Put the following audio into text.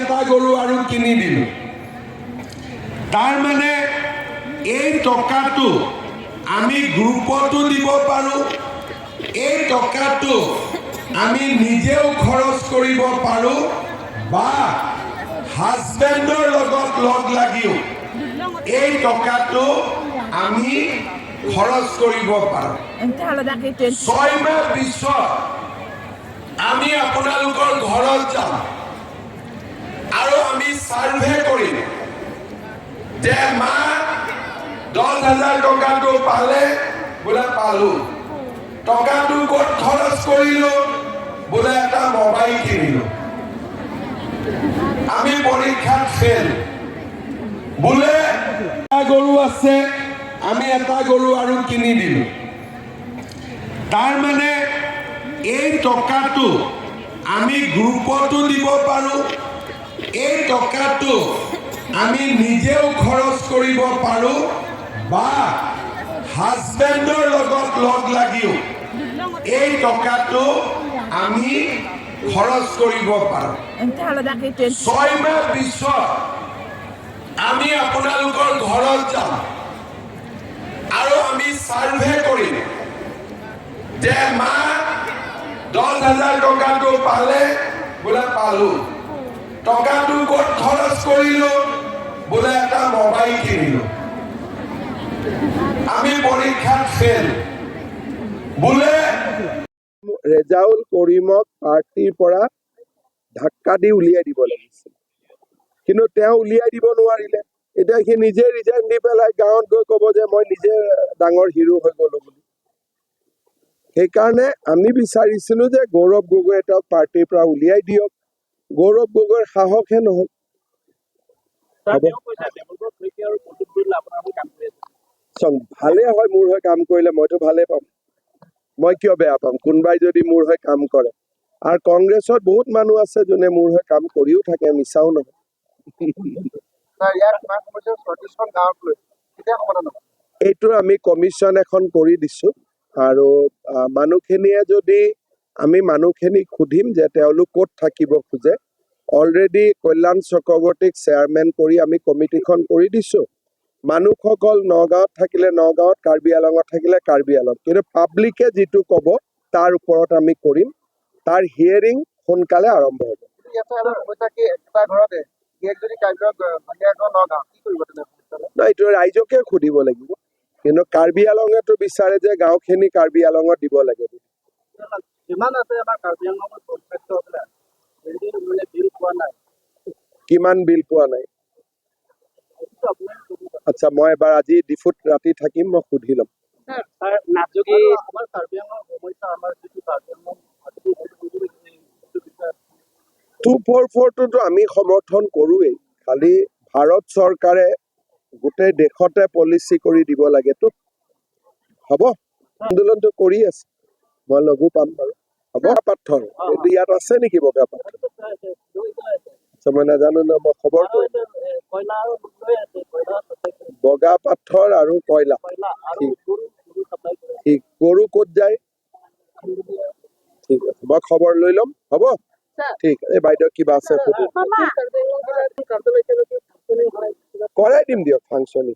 এটা গৰু আৰু কিনি দিলোঁ। তাৰ মানে এই টকাটো আমি গ্ৰুপতো দিব পাৰোঁ, এই টকাটো আমি নিজেও খৰচ কৰিব পাৰোঁ বা হাজবেণ্ডৰ লগত লগ লাগিও এই টকাটো আমি খৰচ কৰিব পাৰোঁ। 6 মাহ পিছত আমি আপোনালোকৰ ঘৰত যাম আৰু আমি সাৰ্ভে কৰিম যে মা 10,000 টকাটো পালে বোলে পালোঁ, টকাটো ক'ত খৰচ কৰিলোঁ বোলে এটা মোবাইল কিনিলোঁ, আমি পৰীক্ষাত ফেল, বোলে এটা গৰু আছে আমি এটা গৰু আৰু কিনি দিলোঁ। তাৰ মানে এই টকাটো আমি গ্ৰুপতো দিব পাৰোঁ, এই টকাটো আমি নিজেও খৰচ কৰিব পাৰোঁ বা হাজবেণ্ডৰ লগত লগ লাগিও এই টকাটো আমি খৰচ কৰিব পাৰোঁ। 6 মাহ পিছত আমি আপোনালোকৰ ঘৰত যাম আৰু আমি সাৰ্ভে কৰিম যে মা 10,000 টকাটো পালে বোলে পালোঁ, টকাটো ক'ত খৰচ কৰিলোঁ বোলে এটা মোবাইল কিনিলোঁ, আমি পৰীক্ষাত ফেল, বোলে ৰেজাউল কৰিমক পাৰ্টিৰ পৰা ধাক্কা দি উলিয়াই দিব লাগিছিল, কিন্তু তেওঁ উলিয়াই দিব নোৱাৰিলে। এতিয়া সি নিজে ৰিজাইন দি পেলাই গাঁৱত গৈ ক'ব যে মই নিজে ডাঙৰ হিৰো হৈ গ'লো বুলি। সেইকাৰণে আমি বিচাৰিছিলো যে গৌৰৱ গগৈয়ে তেওঁক পাৰ্টিৰ পৰা উলিয়াই দিয়ক। গৌৰৱ গগৈৰ সাহসহে নহ'ল। ভালে হয়, মোৰ হৈ কাম কৰিলে মইতো ভালে পাম, মই কিয় বেয়া পাম কোনোবাই যদি মোৰ হৈ কাম কৰে। আৰু কংগ্ৰেছত বহুত মানুহ আছে যোনে মোৰ হৈ কাম কৰিও থাকে, মিছাও নহয়। এইটো আমি কমিশ্যন এখন কৰি দিছো আৰু মানুহখিনিয়ে যদি আমি মানুহখিনিক সুধিম যে তেওঁলোক ক'ত থাকিব খোজে। অলৰেডি কল্যাণ চক্ৰৱৰ্তীক চেয়াৰমেন কৰি আমি কমিটিখন কৰি দিছো। মানুহসকল নগাঁৱত থাকিলে নগাঁৱত, কাৰ্বি আংলঙত থাকিলে কাৰ্বি আংলং, কিন্তু পাব্লিকে যিটো ক'ব তাৰ ওপৰত আমি কৰিম। তাৰ হিয়াৰিং সোনকালে আৰম্ভ হ'ব। এইটো ৰাইজকে সুধিব লাগিব, কিন্তু কাৰ্বি আংলঙেতো বিচাৰে যে গাঁওখিনি কাৰ্বি আংলঙত দিব লাগে। কিমান বিল পোৱা নাই? আচ্ছা, মই এবাৰ আজি ডিফুত ৰাতি থাকিম, মই সুধি ল'ম। 244টোতো আমি সমৰ্থন কৰোৱেই, খালি ভাৰত চৰকাৰে গোটেই দেশতে পলিচি কৰি দিব লাগেতো। হ'ব, আন্দোলনটো কৰি আছে, মই লঘু পাম বাৰু। হ'ব, পাথৰ এইটো ইয়াত আছে নেকি বগা পাথৰ? মই নাজানো ন, মই খবৰ কৰিম। বগা পাথৰ আৰু কয়লা, ঠিক। গৰু ক'ত যায়? ঠিক আছে, মই খবৰ লৈ ল'ম। হ'ব, ঠিক আছে। বাইদেউ কিবা আছে কৰাই দিম দিয়ক ফাংচনিং।